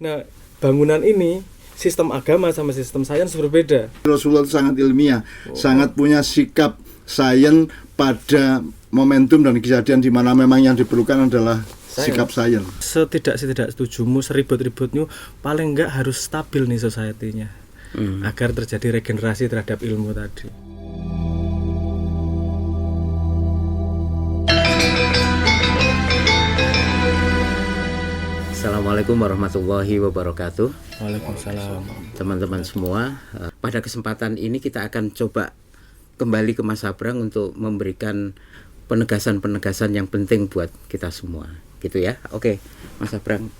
Nah, bangunan ini sistem agama sama sistem sains berbeda. Rasulullah sangat ilmiah, sangat punya sikap sains pada momentum dan kejadian di mana memang yang diperlukan adalah sikap sains. Setidak setujumu, seribut-ributnya, paling enggak harus stabil nih society-nya, agar terjadi regenerasi terhadap ilmu tadi. Assalamualaikum warahmatullahi wabarakatuh. Waalaikumsalam. Teman-teman semua, pada kesempatan ini kita akan coba kembali ke Mas Abrang untuk memberikan penegasan-penegasan yang penting buat kita semua, gitu ya. Oke, Mas Abrang.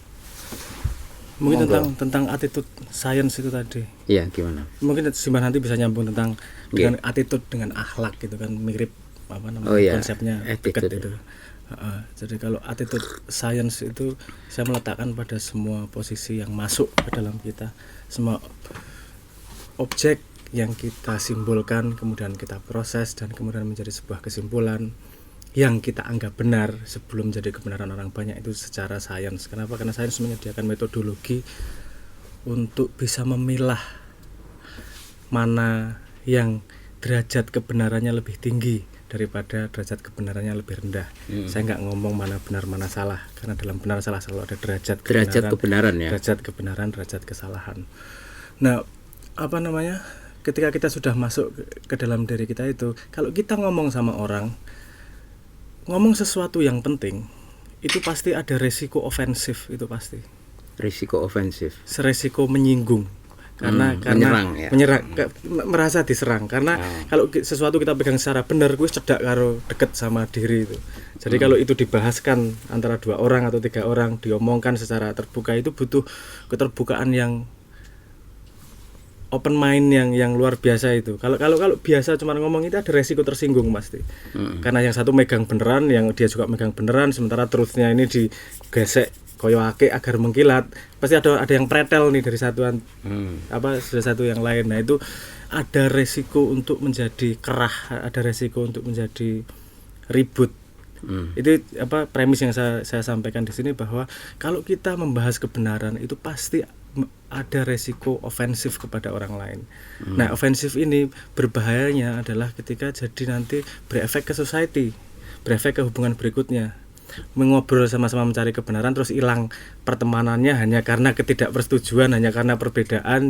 Mungkin tentang attitude science itu tadi. Iya, gimana? Mungkin Simba nanti bisa nyambung tentang dengan attitude dengan akhlak gitu kan, mirip apa namanya konsepnya dekat itu. Jadi kalau attitude science itu saya meletakkan pada semua posisi yang masuk ke dalam kita, semua objek yang kita simbolkan, kemudian kita proses dan kemudian menjadi sebuah kesimpulan yang kita anggap benar sebelum menjadi kebenaran orang banyak, itu secara sains. Kenapa? Karena sains menyediakan metodologi untuk bisa memilah mana yang derajat kebenarannya lebih tinggi daripada derajat kebenarannya lebih rendah. Saya nggak ngomong mana benar mana salah, karena dalam benar salah selalu ada derajat kebenaran ya. Derajat kebenaran, derajat kesalahan. Nah, apa namanya? Ketika kita sudah masuk ke dalam diri kita itu, kalau kita ngomong sama orang, ngomong sesuatu yang penting, itu pasti ada resiko ofensif, itu pasti. Risiko ofensif. Resiko menyinggung. Karena menyerang, merasa diserang. Karena kalau sesuatu kita pegang secara benar, gue cedak karo deket sama diri itu. Jadi kalau itu dibahaskan antara 2 orang atau 3 orang, diomongkan secara terbuka, itu butuh keterbukaan yang open mind yang luar biasa itu. Kalau biasa cuma ngomong itu ada resiko tersinggung pasti. Karena yang satu megang beneran, yang dia juga megang beneran, sementara truthnya ini digesek koyo ake agar mengkilat, pasti ada yang pretel nih dari satuan satu yang lain. Nah, itu ada resiko untuk menjadi kerah, ada resiko untuk menjadi ribut. Itu premis yang saya sampaikan di sini, bahwa kalau kita membahas kebenaran itu pasti ada resiko ofensif kepada orang lain. Nah, ofensif ini berbahayanya adalah ketika jadi nanti berefek ke society, berefek ke hubungan berikutnya. Mengobrol sama-sama mencari kebenaran terus hilang pertemanannya hanya karena ketidakpersetujuan, hanya karena perbedaan,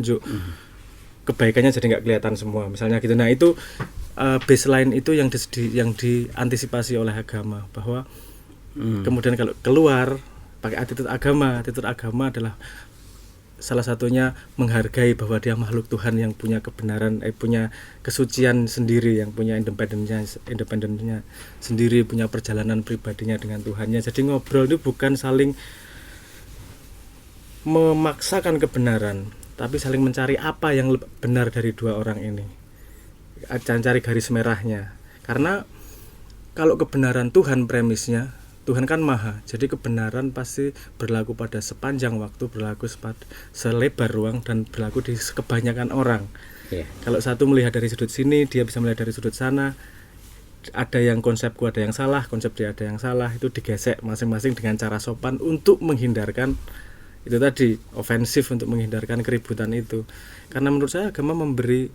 kebaikannya jadi nggak kelihatan semua, misalnya gitu. Nah, itu baseline itu yang diantisipasi oleh agama, bahwa kemudian kalau keluar pakai attitude agama adalah salah satunya menghargai bahwa dia makhluk Tuhan yang punya kebenaran, punya kesucian sendiri, yang punya independennya sendiri, punya perjalanan pribadinya dengan Tuhannya. Jadi ngobrol itu bukan saling memaksakan kebenaran, tapi saling mencari apa yang benar dari 2 orang ini. Cari garis merahnya. Karena kalau kebenaran Tuhan, premisnya Tuhan kan maha, jadi kebenaran pasti berlaku pada sepanjang waktu, berlaku selebar ruang, dan berlaku di kebanyakan orang. Kalau satu melihat dari sudut sini, dia bisa melihat dari sudut sana. Ada yang konsepku ada yang salah, konsep dia ada yang salah, itu digesek masing-masing dengan cara sopan untuk menghindarkan itu tadi, ofensif, untuk menghindarkan keributan itu. Karena menurut saya agama memberi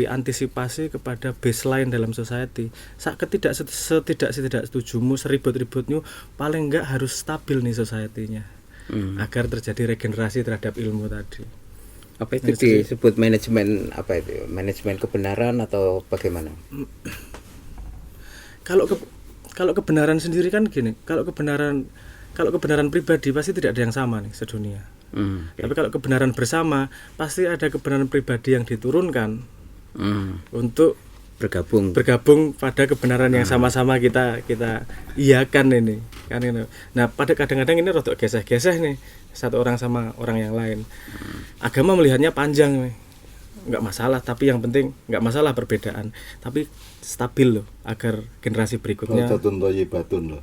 antisipasi kepada baseline dalam society. Setidak setujumu, seribut-ributnya, paling enggak harus stabil nih society-nya, agar terjadi regenerasi terhadap ilmu tadi. Apa itu disebut manajemen, manajemen kebenaran atau bagaimana? Kalau kebenaran sendiri kan gini, kalau kebenaran pribadi pasti tidak ada yang sama nih sedunia. Tapi kalau kebenaran bersama, pasti ada kebenaran pribadi yang diturunkan untuk bergabung pada kebenaran yang sama-sama kita iakan ini kan. Nah, pada kadang-kadang ini rodok geseh-geseh nih satu orang sama orang yang lain. Agama melihatnya panjang nih, nggak masalah, tapi yang penting nggak masalah perbedaan, tapi stabil loh, agar generasi berikutnya batun loh.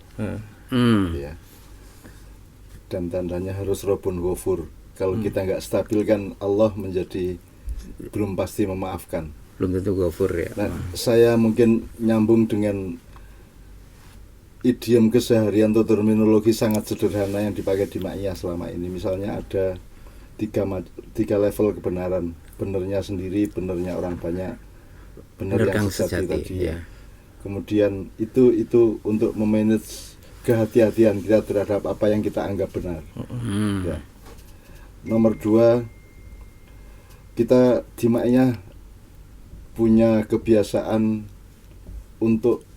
Ya. Dan tandanya harus robun ghafur. Kalau kita nggak stabil kan Allah menjadi belum pasti memaafkan. Belum tentu ghafur ya. Nah, saya mungkin nyambung dengan idiom keseharian atau terminologi sangat sederhana yang dipakai di Ma'iyah selama ini. Misalnya ada tiga level kebenaran, benernya sendiri, benernya orang banyak, bener yang sejati tadi. Ya. Kemudian itu untuk memanage kehati-hatian kita terhadap apa yang kita anggap benar. Ya. Nomor 2, kita di Ma'iyah punya kebiasaan untuk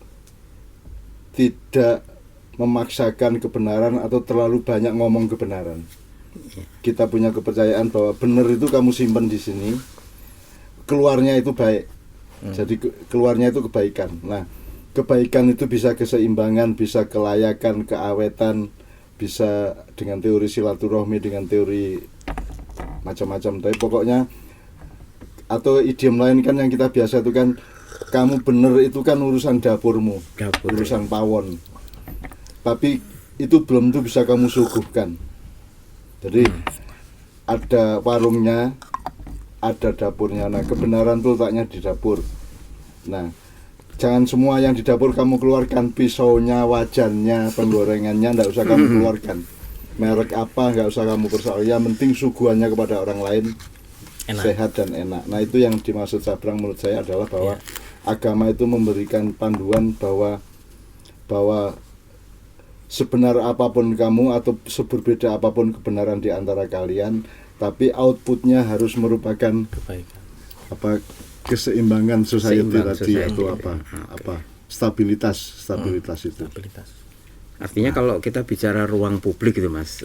tidak memaksakan kebenaran atau terlalu banyak ngomong kebenaran. Kita punya kepercayaan bahwa benar itu kamu simpen di sini, keluarnya itu baik. Jadi keluarnya itu kebaikan. Nah, kebaikan itu bisa keseimbangan, bisa kelayakan, keawetan, bisa dengan teori silaturahmi, dengan teori macam-macam. Tapi pokoknya, atau idiom lain kan yang kita biasa itu kan, kamu bener itu kan urusan dapurmu, urusan pawon. Tapi itu belum tuh bisa kamu suguhkan. Jadi ada warungnya, ada dapurnya. Nah, kebenaran tuh letaknya di dapur. Nah, jangan semua yang di dapur kamu keluarkan, pisaunya, wajannya, penggorengannya, enggak usah kamu keluarkan. Merek apa enggak usah kamu persoalkan. Yang penting suguhannya kepada orang lain enak, sehat dan enak. Nah, itu yang dimaksud Sabrang menurut saya adalah bahwa agama itu memberikan panduan bahwa sebenar apapun kamu atau seberbeda apapun kebenaran di antara kalian, tapi outputnya harus merupakan kebaikan, keseimbangan society tadi, atau stabilitas itu. Artinya kalau kita bicara ruang publik itu Mas,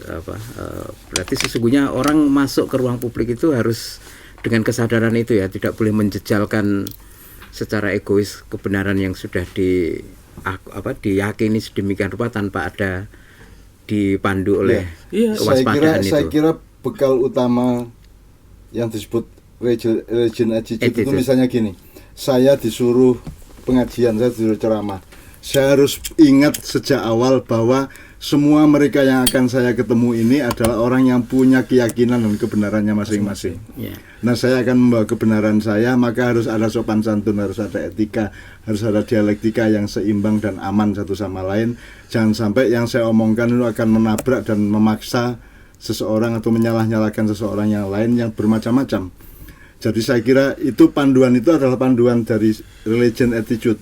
berarti sesungguhnya orang masuk ke ruang publik itu harus dengan kesadaran itu ya, tidak boleh menjejalkan secara egois kebenaran yang sudah diyakini sedemikian rupa tanpa ada dipandu oleh kewaspadaan itu. Saya kira bekal utama yang disebut religion attitude itu misalnya gini, saya disuruh pengajian, saya disuruh ceramah, saya harus ingat sejak awal bahwa semua mereka yang akan saya ketemu ini adalah orang yang punya keyakinan dan kebenarannya masing-masing. Nah, saya akan membawa kebenaran saya, maka harus ada sopan santun, harus ada etika, harus ada dialektika yang seimbang dan aman satu sama lain. Jangan sampai yang saya omongkan itu akan menabrak dan memaksa seseorang atau menyalah-nyalahkan seseorang yang lain yang bermacam-macam. Jadi saya kira itu panduan itu adalah panduan dari religion attitude.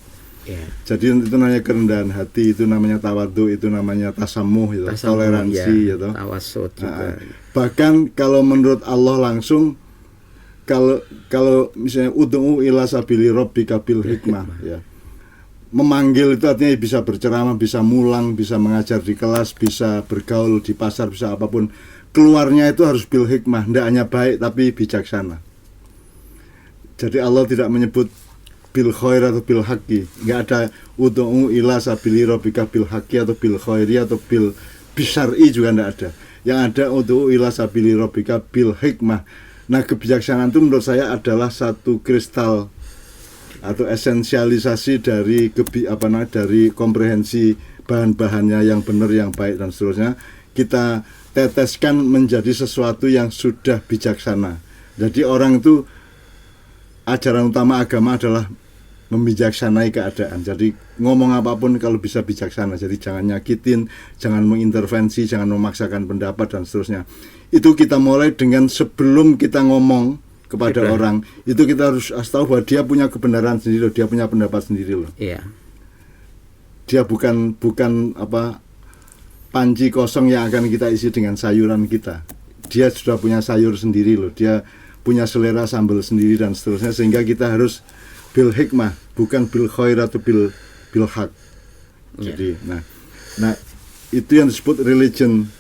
Jadi itu namanya kerendahan hati, itu namanya tawadhu, itu namanya tasamuh, gitu, toleransi, gitu. Tawasud juga. Bahkan kalau menurut Allah langsung, kalau misalnya ud'u ila sabili rabbika bil hikmah, ya. Memanggil itu artinya bisa berceramah, bisa mulang, bisa mengajar di kelas, bisa bergaul di pasar, bisa apapun. Keluarnya itu harus bil hikmah, tidak hanya baik tapi bijaksana. Jadi Allah tidak menyebut bil khair atau bil haqqi, enggak ada ud'u ila sabili rabbika bil haqqi atau bil khairi atau bil bisyar'i, juga enggak ada. Yang ada ud'u ila sabili rabbika bil hikmah. Nah, kebijaksanaan itu menurut saya adalah satu kristal atau esensialisasi dari dari komprehensi bahan-bahannya yang benar, yang baik dan seterusnya, kita teteskan menjadi sesuatu yang sudah bijaksana. Jadi orang itu, ajaran utama agama adalah membijaksanai keadaan. Jadi ngomong apapun kalau bisa bijaksana. Jadi jangan nyakitin, jangan mengintervensi, jangan memaksakan pendapat dan seterusnya. Itu kita mulai dengan sebelum kita ngomong kepada orang, itu kita harus tahu bahwa dia punya kebenaran sendiri loh, dia punya pendapat sendiri loh. Dia bukan panci kosong yang akan kita isi dengan sayuran kita. Dia sudah punya sayur sendiri loh. Dia punya selera sambal sendiri dan seterusnya, sehingga kita harus bil hikmah, bukan bil khair atau bil haq. Jadi nah itu yang disebut religion.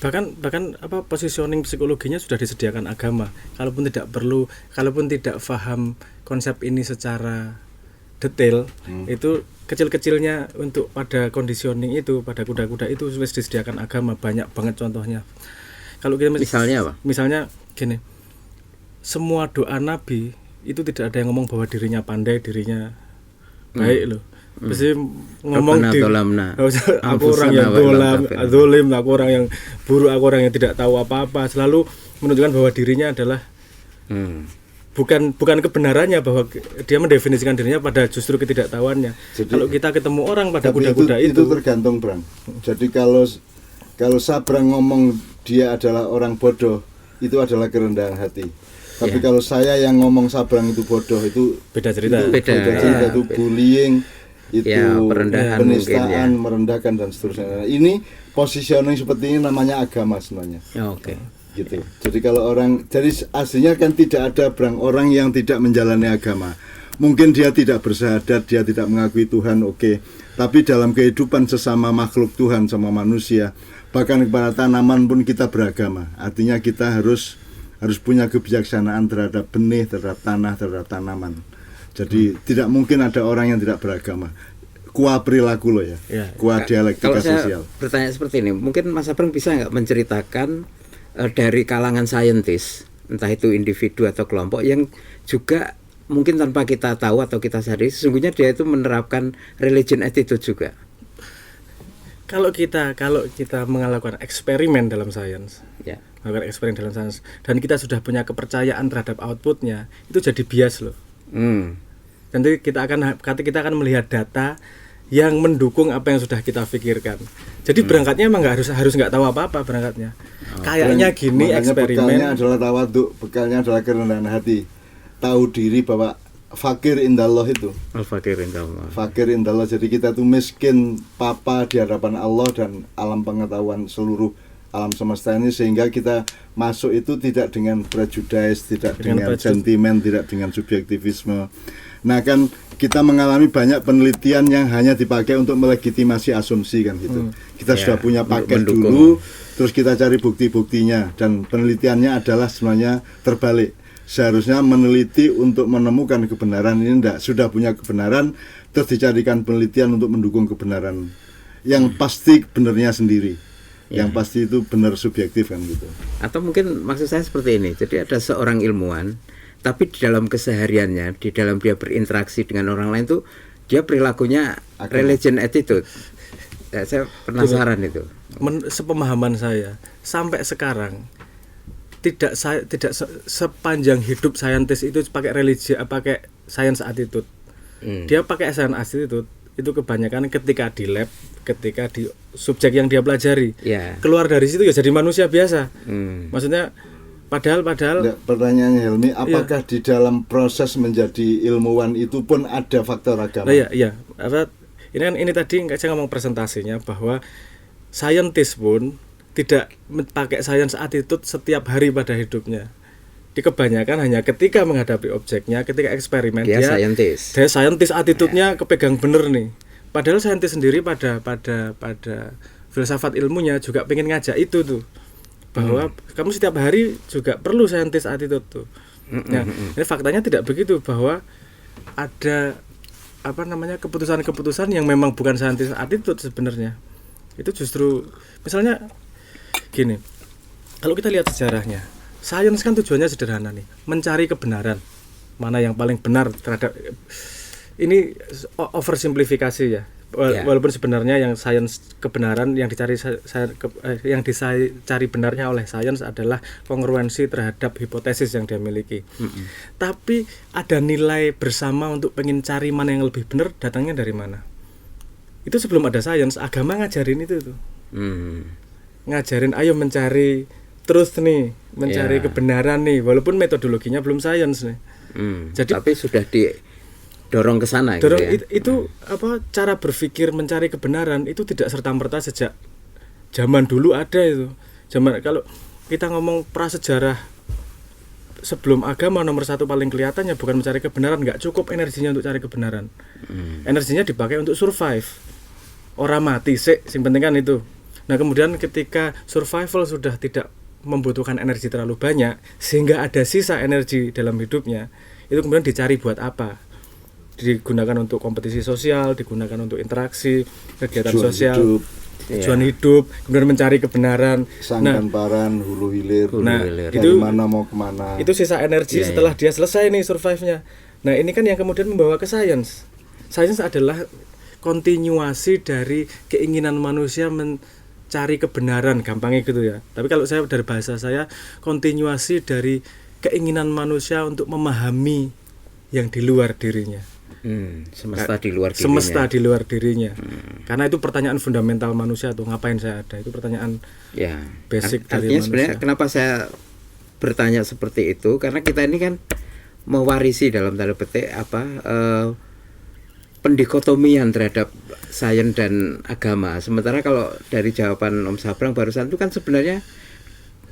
Bahkan positioning psikologinya sudah disediakan agama. Kalaupun tidak paham konsep ini secara detail, itu kecil-kecilnya untuk pada conditioning itu, pada kuda-kuda itu sudah disediakan agama, banyak banget contohnya. Kalau kita misalnya apa? Misalnya gini, semua doa Nabi itu tidak ada yang ngomong bahwa dirinya pandai, dirinya baik loh. Pasti ngomong aku orang yang dolim, aku orang yang buruk, aku orang yang tidak tahu apa-apa. Selalu menunjukkan bahwa dirinya adalah bukan kebenarannya, bahwa dia mendefinisikan dirinya pada justru ketidaktahuannya. Jadi, kalau kita ketemu orang pada tapi kuda-kuda itu tergantung, Bang. Jadi kalau Sabrang ngomong dia adalah orang bodoh, itu adalah kerendahan hati. Tapi kalau saya yang ngomong Sabrang itu bodoh, itu beda cerita. Beda cerita, itu bullying, itu penistaan, merendahkan dan seterusnya. Nah, ini positioning seperti ini namanya agama sebenarnya. Oke. Gitu. Jadi kalau jadi aslinya kan tidak ada orang yang tidak menjalani agama. Mungkin dia tidak bersahadat, dia tidak mengakui Tuhan, oke. Tapi dalam kehidupan sesama makhluk Tuhan sama manusia, bahkan kepada tanaman pun kita beragama. Artinya kita harus punya kebijaksanaan terhadap benih, terhadap tanah, terhadap tanaman. Jadi tidak mungkin ada orang yang tidak beragama. Kuah perilaku loh ya. Kuah dialektika sosial. Kalau saya bertanya seperti ini, mungkin Mas Sabrang bisa nggak menceritakan dari kalangan saintis, entah itu individu atau kelompok yang juga mungkin tanpa kita tahu atau kita sadari sesungguhnya dia itu menerapkan religion attitude juga. Kalau kita melakukan eksperimen dalam sains, melakukan eksperimen dalam sains, dan kita sudah punya kepercayaan terhadap outputnya, itu jadi bias loh. Nanti kita akan melihat data yang mendukung apa yang sudah kita pikirkan. Jadi berangkatnya emang harus nggak tahu apa-apa berangkatnya. Kayaknya gini eksperimen. Bekalnya adalah tawaduk, bekalnya adalah kerendahan hati. Tahu diri bahwa fakir indallah itu. Fakir indallah. Fakir indallah. Jadi kita tuh miskin papa di hadapan Allah dan alam pengetahuan seluruh alam semesta ini, sehingga kita masuk itu tidak dengan prejudice, tidak dengan sentimen, tidak dengan subjektivisme. Nah kan kita mengalami banyak penelitian yang hanya dipakai untuk melegitimasi asumsi kan gitu. Kita sudah punya paket dulu, terus kita cari bukti-buktinya, dan penelitiannya adalah sebenarnya terbalik. Seharusnya meneliti untuk menemukan kebenaran, ini enggak, sudah punya kebenaran terus dicarikan penelitian untuk mendukung kebenaran yang pasti benernya sendiri. Yang pasti itu benar subjektif kan gitu. Atau mungkin maksud saya seperti ini. Jadi ada seorang ilmuwan, tapi di dalam kesehariannya, di dalam dia berinteraksi dengan orang lain tuh dia perilakunya religion attitude. Ya, saya penasaran itu. Sepemahaman saya sampai sekarang tidak sepanjang hidup saintis itu pakai pakai science attitude. Dia pakai science attitude itu kebanyakan ketika di lab, ketika di subjek yang dia pelajari. Keluar dari situ ya jadi manusia biasa. Maksudnya padahal pertanyaannya Helmi, apakah di dalam proses menjadi ilmuwan itu pun ada faktor agama? Iya. Ini tadi saya ngomong presentasinya bahwa saintis pun tidak pakai science attitude setiap hari pada hidupnya. Di kebanyakan hanya ketika menghadapi objeknya, ketika eksperimen dia saintis attitude-nya kepegang bener nih. Padahal saintis sendiri pada filsafat ilmunya juga pengen ngajak itu tuh. Bahwa kamu setiap hari juga perlu saintis attitude tuh. Nah, ini faktanya tidak begitu, bahwa ada keputusan-keputusan yang memang bukan saintis attitude sebenarnya. Itu justru misalnya gini. Kalau kita lihat sejarahnya, sains kan tujuannya sederhana nih, mencari kebenaran. Mana yang paling benar terhadap ini oversimplifikasi ya. Walaupun sebenarnya yang sains kebenaran yang dicari benarnya oleh sains adalah kongruensi terhadap hipotesis yang dia miliki. Tapi ada nilai bersama untuk pengen cari mana yang lebih benar, datangnya dari mana? Itu sebelum ada sains, agama ngajarin itu tuh. Ngajarin ayo mencari truth nih, mencari kebenaran nih, walaupun metodologinya belum sains nih. Jadi tapi sudah didorong ke sana gitu ya. Itu cara berpikir mencari kebenaran itu tidak serta-merta sejak zaman dulu ada itu. Kalau kita ngomong prasejarah sebelum agama, nomor satu paling kelihatannya bukan mencari kebenaran, nggak cukup energinya untuk cari kebenaran. Energinya dipakai untuk survive. Orang mati sih, yang penting kan itu. Nah kemudian ketika survival sudah tidak membutuhkan energi terlalu banyak, sehingga ada sisa energi dalam hidupnya, itu kemudian dicari buat apa? Digunakan untuk kompetisi sosial, digunakan untuk interaksi, kegiatan sosial, tujuan hidup, kemudian mencari kebenaran. Sangkan paran, hulu hilir. Itu mana mau kemana? Itu sisa energi setelah dia selesai nih survive-nya. Nah ini kan yang kemudian membawa ke sains. Sains adalah kontinuasi dari keinginan manusia mencari kebenaran, gampangnya gitu ya. Tapi kalau saya dari bahasa saya, kontinuasi dari keinginan manusia untuk memahami yang di luar dirinya. Semesta di luar dirinya. Semesta di luar dirinya. Karena itu pertanyaan fundamental manusia tuh, ngapain saya ada? Itu pertanyaan Ya. basic dari Artinya sebenarnya manusia. kenapa saya bertanya seperti itu, karena kita ini kan mewarisi dalam tanda petik pendikotomian terhadap sains dan agama. Sementara kalau dari jawaban Om Sabrang barusan itu kan sebenarnya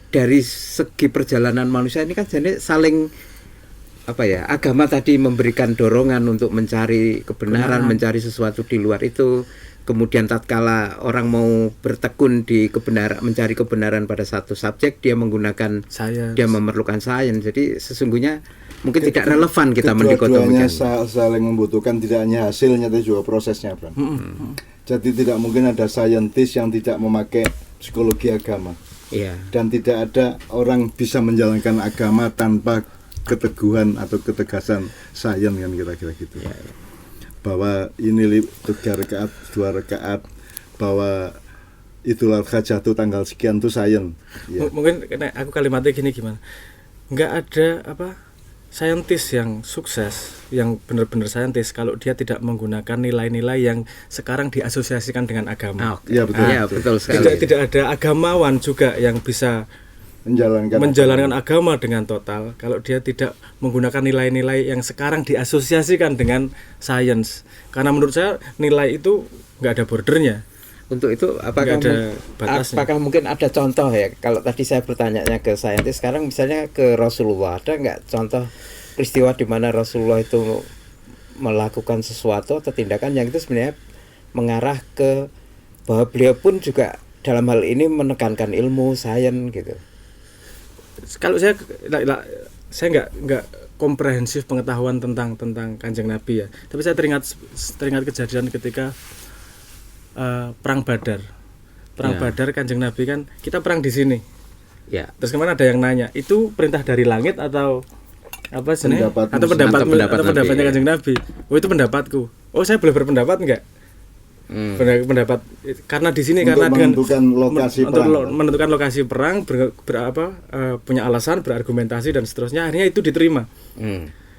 dari segi perjalanan manusia ini kan jadi saling agama tadi memberikan dorongan untuk mencari kebenaran, mencari sesuatu di luar itu. Kemudian tatkala orang mau bertekun di kebenaran, mencari kebenaran pada satu subjek, dia menggunakan Science. dia memerlukan sains. Jadi sesungguhnya mungkin tidak relevan kita mendikotomikan. Kedua-duanya saling membutuhkan, tidak hanya hasilnya tapi juga prosesnya, Bang. Jadi tidak mungkin ada saintis yang tidak memakai psikologi agama. Iya. Dan tidak ada orang bisa menjalankan agama tanpa keteguhan atau ketegasan sains, kan kira-kira gitu. Ya. Bahwa ini 3 rakaat, 2 rakaat, bahwa Idul Adha jatuh tanggal sekian itu sains. Ya. Mungkin aku kalimatnya gini, gimana? Nggak ada saintis yang sukses, yang benar-benar saintis kalau dia tidak menggunakan nilai-nilai yang sekarang diasosiasikan dengan agama. Iya, betul. Iya, betul sekali. Tidak ada agamawan juga yang bisa menjalankan agama dengan total kalau dia tidak menggunakan nilai-nilai yang sekarang diasosiasikan dengan sains. Karena menurut saya nilai itu nggak ada bordernya. Untuk itu apakah mungkin ada contoh ya? Kalau tadi saya bertanya ke saintis, sekarang misalnya ke Rasulullah, ada nggak contoh peristiwa di mana Rasulullah itu melakukan sesuatu atau tindakan yang itu sebenarnya mengarah ke bahwa beliau pun juga dalam hal ini menekankan ilmu sains gitu. Kalau saya nggak komprehensif pengetahuan tentang Kanjeng Nabi ya. Tapi saya teringat kejadian ketika perang Badar. Badar Kanjeng Nabi kan kita perang di sini. Ya. Terus kemana ada yang nanya, itu perintah dari langit atau apa sebenarnya? Atau pendapatnya Kanjeng Nabi? Oh, itu pendapatku. Oh, saya boleh berpendapat enggak? Pendapat karena di sini untuk karena dengan menentukan lokasi perang, punya alasan, berargumentasi dan seterusnya, akhirnya itu diterima.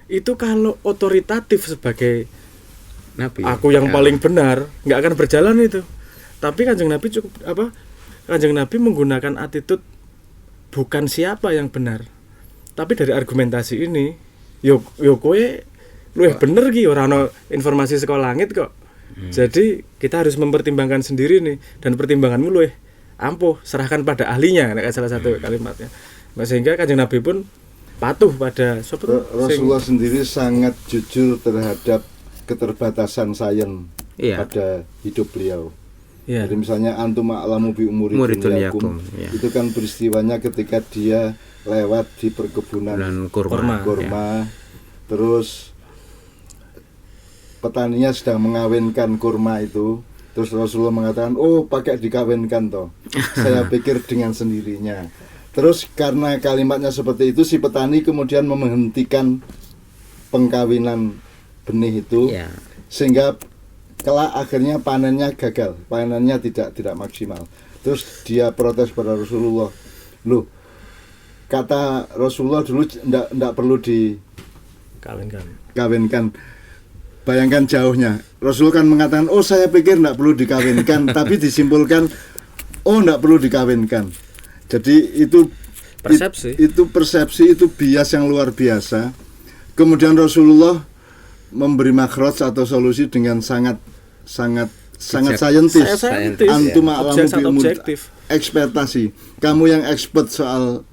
Itu kalau otoritatif sebagai Nabi, aku yang paling benar, nggak akan berjalan itu. Tapi Kanjeng Nabi Kanjeng Nabi menggunakan attitude bukan siapa yang benar, tapi dari argumentasi ini, yo kowe luwih bener ki, ora ono informasi saka langit kok. Jadi kita harus mempertimbangkan sendiri nih, dan pertimbanganmu luwih ampuh, serahkan pada ahlinya, salah satu kalimatnya. Sehingga Kanjeng Nabi pun patuh pada Rasulullah sendiri sangat jujur terhadap keterbatasan sains pada hidup beliau. Ya. Jadi misalnya antum a'lamu bi umuri dunyakum, itu kan peristiwanya ketika dia lewat di perkebunan kurma. Terus petaninya sedang mengawinkan kurma itu, terus Rasulullah mengatakan, oh pakai dikawinkan toh. Saya pikir dengan sendirinya. Terus karena kalimatnya seperti itu, si petani kemudian menghentikan pengkawinan benih itu, sehingga kelak akhirnya panennya gagal, panennya tidak maksimal. Terus dia protes pada Rasulullah, loh, kata Rasulullah dulu tidak perlu dikawinkan. Bayangkan jauhnya. Rasul kan mengatakan, oh saya pikir tidak perlu dikawinkan, tapi disimpulkan, oh tidak perlu dikawinkan. Jadi itu persepsi, itu bias yang luar biasa. Kemudian Rasulullah memberi makhraj atau solusi dengan sangat saintis. Antum a'lamu bi umur, ekspektasi. Kamu yang expert soal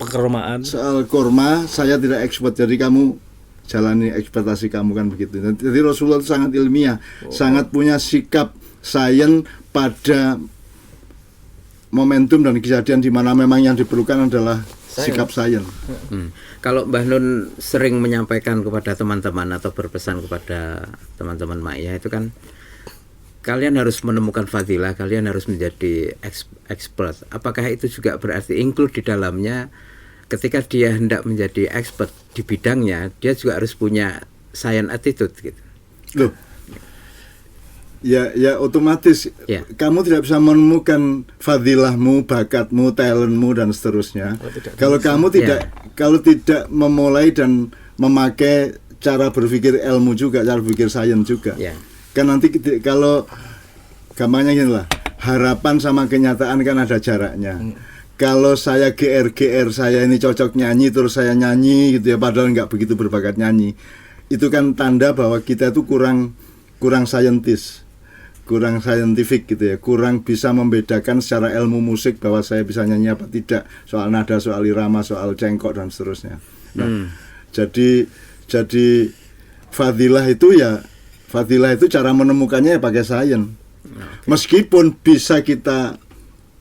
pekermaan, soal kurma, saya tidak expert. Jadi kamu jalani ekspektasi kamu, kan begitu. Jadi Rasulullah itu sangat ilmiah, sangat punya sikap sains pada momentum dan kejadian di mana memang yang diperlukan adalah sikap sains. Kalau Mbah Nun sering menyampaikan kepada teman-teman atau berpesan kepada teman-teman Ma'iyah itu kan, kalian harus menemukan fadilah, kalian harus menjadi expert. Apakah itu juga berarti include di dalamnya ketika dia hendak menjadi expert di bidangnya, dia juga harus punya science attitude gitu? Loh, ya otomatis Ya. kamu tidak bisa menemukan fadilahmu, bakatmu, talentmu dan seterusnya. Kalau kamu tidak memulai dan memakai cara berpikir ilmu juga, cara berpikir sains juga. Ya. Kan nanti kalau gampangnya gini lah, harapan sama kenyataan kan ada jaraknya. Kalau saya GR saya ini cocok nyanyi terus saya nyanyi gitu ya, padahal nggak begitu berbakat nyanyi, itu kan tanda bahwa kita itu kurang saintis, kurang saintifik gitu ya, kurang bisa membedakan secara ilmu musik bahwa saya bisa nyanyi apa tidak, soal nada, soal irama, soal cengkok dan seterusnya. Nah, jadi fadilah itu cara menemukannya ya pakai sains. Meskipun bisa kita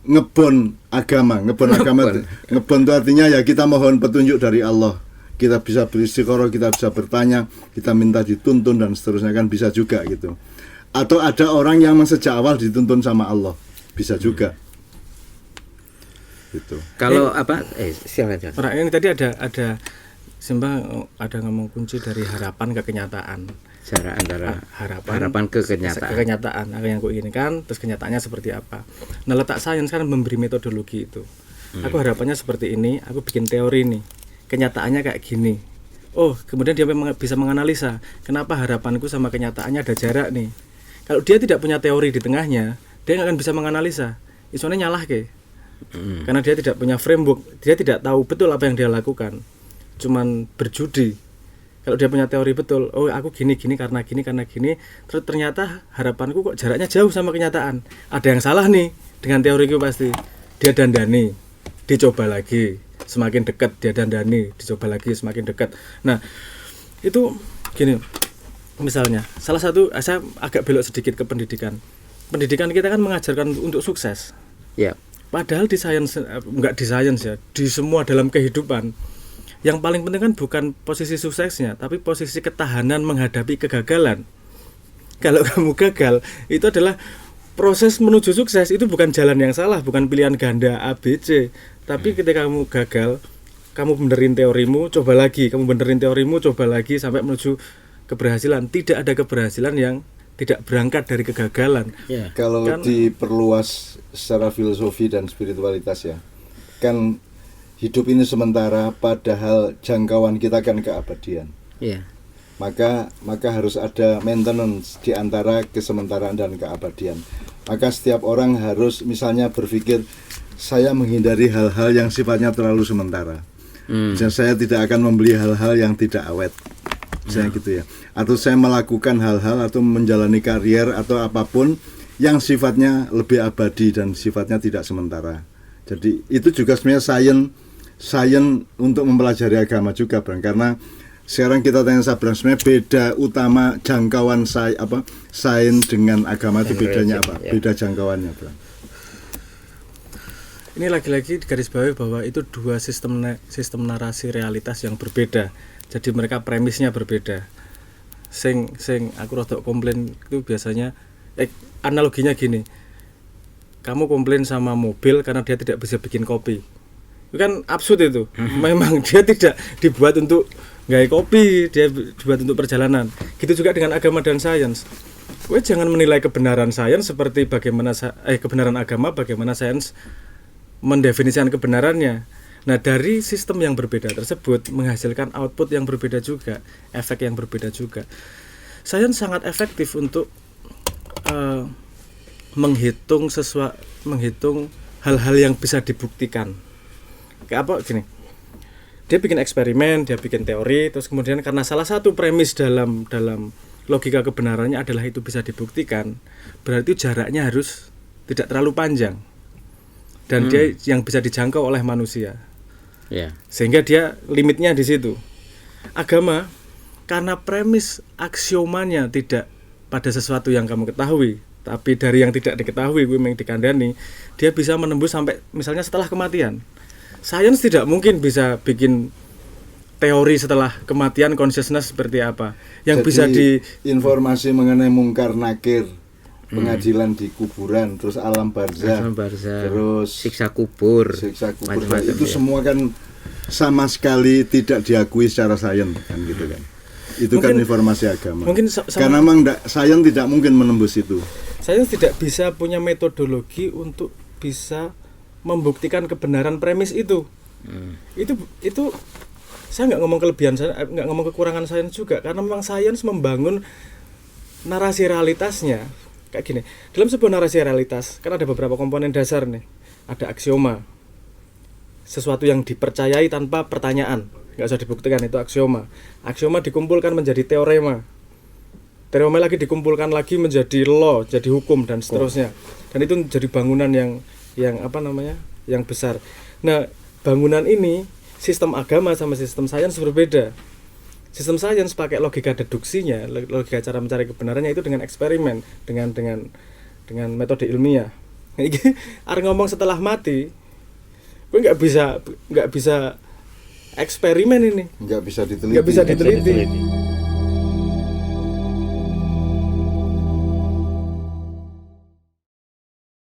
ngebon itu artinya ya kita mohon petunjuk dari Allah, kita bisa beristiqoroh, kita bisa bertanya, kita minta dituntun dan seterusnya, kan bisa juga gitu. Atau ada orang yang sejak awal dituntun sama Allah, bisa juga gitu. Kalau silakan. Orang ini tadi ada Simbang ada ngomong kunci dari harapan ke kenyataan. Cara antara harapan ke kenyataan. Apa yang aku inginkan, terus kenyataannya seperti apa. Nah, letak sains kan memberi metodologi itu. Aku harapannya seperti ini, aku bikin teori nih. Kenyataannya kayak gini. Oh, kemudian dia bisa menganalisa kenapa harapanku sama kenyataannya ada jarak nih. Kalau dia tidak punya teori di tengahnya, dia nggak akan bisa menganalisa. Isunya nyalah ke. Karena dia tidak punya framework, dia tidak tahu betul apa yang dia lakukan. Cuman berjudi. Kalau dia punya teori betul, oh aku gini karena gini, terus ternyata harapanku kok jaraknya jauh sama kenyataan. Ada yang salah nih dengan teoriku pasti. Dia dandani, dicoba lagi, semakin dekat, dia dandani, dicoba lagi, semakin dekat. Nah, itu gini, misalnya, salah satu, saya agak belok sedikit ke pendidikan. Pendidikan kita kan mengajarkan untuk sukses. Ya. Padahal di sains, enggak di sains ya, di semua dalam kehidupan, yang paling penting kan bukan posisi suksesnya, tapi posisi ketahanan menghadapi kegagalan. Kalau kamu gagal, itu adalah proses menuju sukses, itu bukan jalan yang salah, bukan pilihan ganda A, B, C. Tapi ketika kamu gagal, kamu benerin teorimu, coba lagi, sampai menuju keberhasilan. Tidak ada keberhasilan yang tidak berangkat dari kegagalan. Yeah. Kalau diperluas secara filosofi dan spiritualitas ya, kan hidup ini sementara, padahal jangkauan kita kan keabadian. Yeah. Maka harus ada maintenance di antara kesementaraan dan keabadian. Maka setiap orang harus misalnya berpikir, saya menghindari hal-hal yang sifatnya terlalu sementara. Misalnya saya tidak akan membeli hal-hal yang tidak awet, misalnya gitu ya. Atau saya melakukan hal-hal atau menjalani karier atau apapun yang sifatnya lebih abadi dan sifatnya tidak sementara. Jadi itu juga sebenarnya sains untuk mempelajari agama juga, Bang. Karena sekarang kita tanya Sabrang, sebenarnya beda utama jangkauan sains dengan agama itu bedanya apa? Ya. Beda jangkauannya, Bang. Ini lagi-lagi garis bawahi bahwa itu dua sistem narasi realitas yang berbeda. Jadi mereka premisnya berbeda. Sing aku rada komplain itu biasanya analoginya gini. Kamu komplain sama mobil karena dia tidak bisa bikin kopi. Itu kan absurd itu. Memang dia tidak dibuat untuk nggak kopi, dia dibuat untuk perjalanan. Gitu juga dengan agama dan sains. Kowe jangan menilai kebenaran sains seperti bagaimana kebenaran agama, bagaimana sains mendefinisikan kebenarannya. Nah, dari sistem yang berbeda tersebut menghasilkan output yang berbeda juga, efek yang berbeda juga. Sains sangat efektif untuk menghitung hal-hal yang bisa dibuktikan. Kayak apa gini? Dia bikin eksperimen, dia bikin teori, terus kemudian karena salah satu premis dalam logika kebenarannya adalah itu bisa dibuktikan, berarti jaraknya harus tidak terlalu panjang. Dan dia yang bisa dijangkau oleh manusia. Yeah. Sehingga dia limitnya di situ. Agama karena premis aksiomanya tidak pada sesuatu yang kamu ketahui, tapi dari yang tidak diketahui gue yang dikandani, dia bisa menembus sampai misalnya setelah kematian. Sains tidak mungkin bisa bikin teori setelah kematian consciousness seperti apa. Yang jadi, bisa informasi mengenai mungkar nakir, pengadilan di kuburan, terus alam barzah, terus siksa kubur, macam-macam, itu semua kan sama sekali tidak diakui secara sains kan gitu kan. Itu kan informasi agama. Mungkin karena memang sains tidak mungkin menembus itu. Sains tidak bisa punya metodologi untuk bisa membuktikan kebenaran premis itu. Itu saya nggak ngomong kelebihan, saya nggak ngomong kekurangan sains juga, karena memang sains membangun narasi realitasnya kayak gini. Dalam sebuah narasi realitas kan ada beberapa komponen dasar nih. Ada aksioma, sesuatu yang dipercayai tanpa pertanyaan, nggak usah dibuktikan, itu aksioma. Aksioma dikumpulkan menjadi teorema, teorema lagi dikumpulkan lagi menjadi law, jadi hukum dan seterusnya. Dan itu jadi bangunan yang yang besar. Nah, bangunan ini sistem agama sama sistem sains berbeda. Sistem sains pakai logika deduksinya, logika cara mencari kebenarannya itu dengan eksperimen, dengan metode ilmiah. Arep ngomong setelah mati, gue nggak bisa eksperimen ini, nggak bisa nggak bisa diteliti.